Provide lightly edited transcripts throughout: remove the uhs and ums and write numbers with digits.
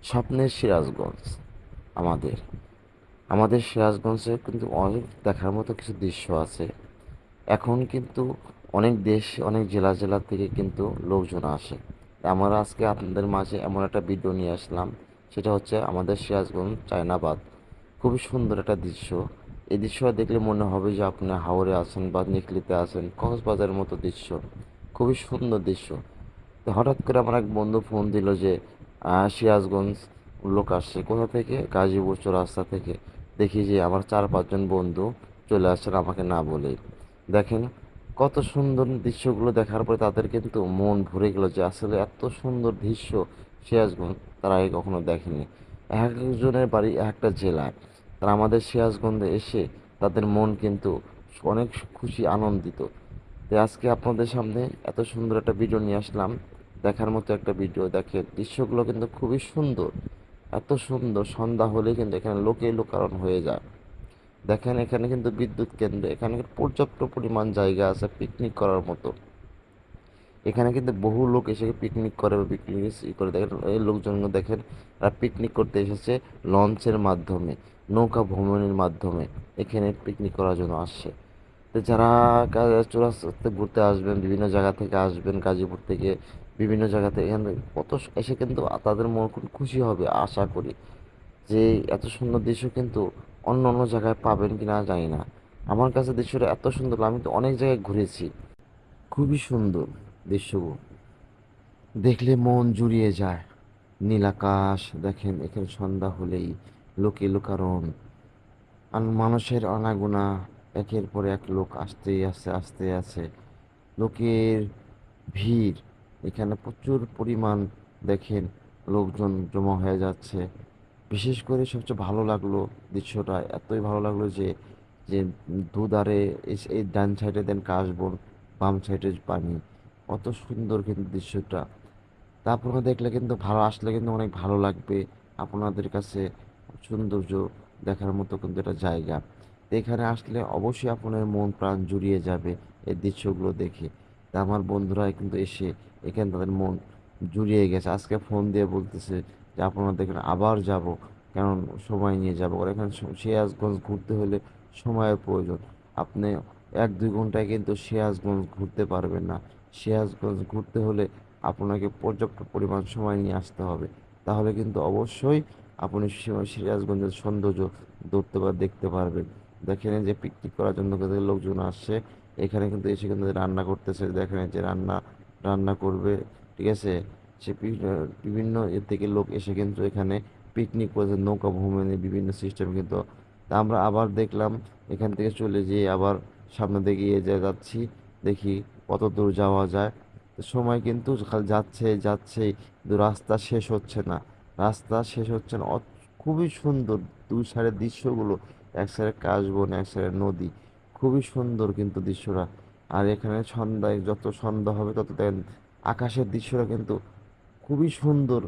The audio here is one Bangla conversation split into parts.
স্বপ্নের সিরাজগঞ্জ আমাদের আমাদের সিরাজগঞ্জে কিন্তু অনেক দেখার মতো কিছু দৃশ্য আছে। এখন কিন্তু অনেক দেশ অনেক জেলা জেলা থেকে কিন্তু লোকজন আসে। আমরা আজকে আপনাদের মাঝে এমন একটা ভিডিও নিয়ে আসলাম, সেটা হচ্ছে আমাদের সিরাজগঞ্জ চায়নাবাদ। খুবই সুন্দর একটা দৃশ্য। এই দৃশ্যটা দেখলে মনে হবে যে আপনি হাওরে আছেন বা নিকলিতে আছেন, কক্সবাজারের মতো দৃশ্য। খুবই সুন্দর দৃশ্য। তো হঠাৎ করে আমার এক বন্ধু ফোন দিল যে সিরাজগঞ্জ লোক আসছে। কোথা থেকে? গাজীপুর চৌরাস্তা থেকে। দেখি যে আমার 4-5 জন বন্ধু চলে আসছেন আমাকে না বলেই। দেখেন কত সুন্দর দৃশ্যগুলো দেখার পরে তাদের কিন্তু মন ভরে গেল যে আসলে এত সুন্দর দৃশ্য সিরাজগঞ্জ তারা আগে কখনো দেখেনি। এক একজনের বাড়ি এক একটা জেলায়, তারা আমাদের সিরাজগঞ্জে এসে তাদের মন কিন্তু অনেক খুশি আনন্দিত। তাই আজকে আপনাদের সামনে এত সুন্দর একটা ভিডিও নিয়ে আসলাম। দেখার মতো একটা ভিডিও। দেখেন দৃশ্যগুলো কিন্তু খুবই সুন্দর, এত সুন্দর। সন্ধ্যা হলে কিন্তু এখানে লোকে লোকারণ হয়ে যায়। দেখেন এখানে কিন্তু বিদ্যুৎ কেন্দ্র, এখানে পর্যাপ্ত পরিমাণ জায়গা আছে পিকনিক করার মতো। এখানে কিন্তু বহু লোক এসে পিকনিক করে বা পিকনিক করে। দেখেন এই লোকজনগুলো দেখেন, তারা পিকনিক করতে এসেছে লঞ্চের মাধ্যমে, নৌকা ভ্রমণের মাধ্যমে এখানে পিকনিক করার জন্য আসছে। তো যারা চুরাস্তাতে ঘুরতে আসবেন, বিভিন্ন জায়গা থেকে আসবেন, গাজীপুর থেকে বিভিন্ন জায়গা থেকে এখানে কত এসে কিন্তু তাদের মন খুব খুশি হবে আশা করি। যে এত সুন্দর দৃশ্য কিন্তু অন্য অন্য জায়গায় পাবেন কিনা জানি না। আমার কাছে দৃশ্যটা এত সুন্দর, আমি তো অনেক জায়গায় ঘুরেছি। খুবই সুন্দর দৃশ্যগুলো দেখলে মন জুড়িয়ে যায়। নীল আকাশ দেখেন, এখানে সন্ধ্যা হলেই লোকে লোকারণ, মানুষের আনাগোনা, একের পর এক লোক আসতেই আছে আসতে আছে। লোকের ভিড়, এখানে প্রচুর পরিমাণ দেখেন লোকজন জমা হয়ে যাচ্ছে। বিশেষ করে সবচেয়ে ভালো লাগলো দৃশ্যটা, এতই ভালো লাগলো যে যে দুধারে এই ডান সাইডে দেন কাশবন, বাম সাইডে পানি। কত সুন্দর কিন্তু দৃশ্যটা। তা আপনারা দেখলে কিন্তু ভালো, আসলে কিন্তু অনেক ভালো লাগবে আপনাদের কাছে। সৌন্দর্য দেখার মতো কিন্তু একটা জায়গা। তো এখানে আসলে অবশ্যই আপনার মন প্রাণ জুড়িয়ে যাবে এই দৃশ্যগুলো দেখে। তা আমার বন্ধুরা কিন্তু এসে এখানে তাদের মন জুড়িয়ে গেছে। আজকে ফোন দিয়ে বলতেছে যে আপনারা দেখেন আবার যাব, কারণ সময় নিয়ে যাবো। আর এখানে সিরাজগঞ্জ ঘুরতে হলে সময়ের প্রয়োজন। আপনি 1-2 ঘন্টায় কিন্তু সিরাজগঞ্জ ঘুরতে পারবেন না। সিরাজগঞ্জ ঘুরতে হলে আপনাকে পর্যাপ্ত পরিমাণ সময় নিয়ে আসতে হবে। তাহলে কিন্তু অবশ্যই আপনি সিরাজগঞ্জের সৌন্দর্য ধরতে বা দেখতে পারবেন। দেখেন এই যে পিকনিক করার জন্য কিন্তু লোকজন আসছে। এখানে কিন্তু এসে কিন্তু রান্না করতেছে। দেখেন এই যে রান্না রান্না করবে, ঠিক আছে। সে বিভিন্ন এ থেকে লোক এসে কিন্তু এখানে পিকনিক করেছে, নৌকা ভ্রমণে বিভিন্ন সিস্টেম কিন্তু। তা আমরা আবার দেখলাম এখান থেকে চলে যেয়ে আবার সামনে দিকে এগিয়ে যাচ্ছি। দেখি কত দূর যাওয়া যায়। তো সময় কিন্তু খালি যাচ্ছে যাচ্ছে, কিন্তু রাস্তা শেষ হচ্ছে না। রাস্তা শেষ হচ্ছে না। খুবই সুন্দর দুই সাইডের দৃশ্যগুলো। এক সাইডে কাশবন, এক সাইডে নদী। খুবই সুন্দর কিন্তু দৃশ্যটা। আর এখানে সন্ধ্যায়, যত সন্ধ্যা হবে তত দেখেন আকাশের দৃশ্যটা কিন্তু খুবই সুন্দর,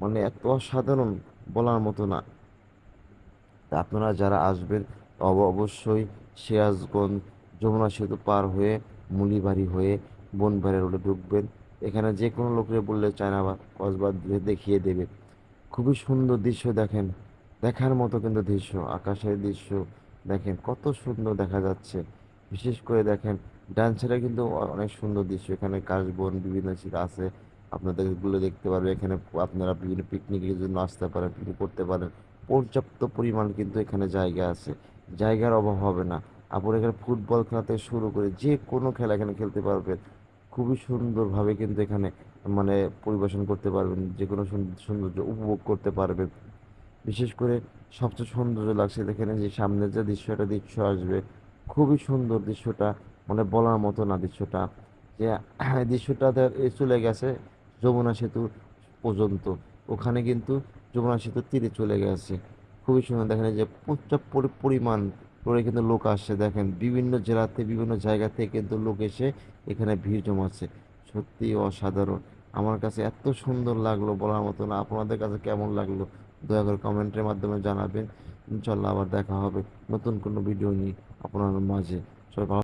মানে এত অসাধারণ বলার মতো না। তা আপনারা যারা আসবেন অবশ্যই সিরাজগঞ্জ যমুনা সেতু পার হয়ে মুলিবাড়ি হয়ে বনবাড়ি রোডে ঢুকবেন। এখানে যে কোনো লোকের বললে চায়না বা কক্সবাজার দেখিয়ে দেবে। খুবই সুন্দর দৃশ্য দেখেন, দেখার মতো কিন্তু দৃশ্য। আকাশের দৃশ্য দেখেন কত সুন্দর দেখা যাচ্ছে। বিশেষ করে দেখেন ডান সাইডে কিন্তু অনেক সুন্দর দৃশ্য। এখানে কাশবন বিভিন্ন কিছু আছে, আপনাদের এগুলো দেখতে পারবে। এখানে আপনারা বিভিন্ন পিকনিকের জন্য আসতে পারেন, পিকনিক করতে পারেন। পর্যাপ্ত পরিমাণ কিন্তু এখানে জায়গা আছে, জায়গার অভাব হবে না। আপনার এখানে ফুটবল খেলা থেকে শুরু করে যে কোনো খেলা এখানে খেলতে পারবেন। খুবই সুন্দরভাবে কিন্তু এখানে মানে পরিবেশন করতে পারবেন, যে কোনো সৌন্দর্য উপভোগ করতে পারবেন। বিশেষ করে সবচেয়ে সৌন্দর্য লাগছে দেখেন যে সামনের যে দৃশ্য আসবে, খুবই সুন্দর দৃশ্যটা, মানে বলার মতো না দৃশ্যটা। যে দৃশ্যটা চলে গেছে যমুনা সেতু পর্যন্ত। ওখানে কিন্তু যমুনা সেতুর তীরে চলে গেছে। খুবই সুন্দর দেখেন এই যে পর্যাপ্ত পরিমাণ করে কিন্তু লোক আসছে। দেখেন বিভিন্ন জেলাতে বিভিন্ন জায়গা থেকে কিন্তু লোক এসে এখানে ভিড় জমাচ্ছে। সত্যি অসাধারণ। আমার কাছে এত সুন্দর লাগলো বলার মতো না। আপনাদের কাছে কেমন লাগলো দয়া করে কমেন্টের মাধ্যমে জানাবেন। ইনশাল্লাহ আবার দেখা হবে নতুন কোনো ভিডিও নিয়ে আপনার মাঝে। সবাই ভালো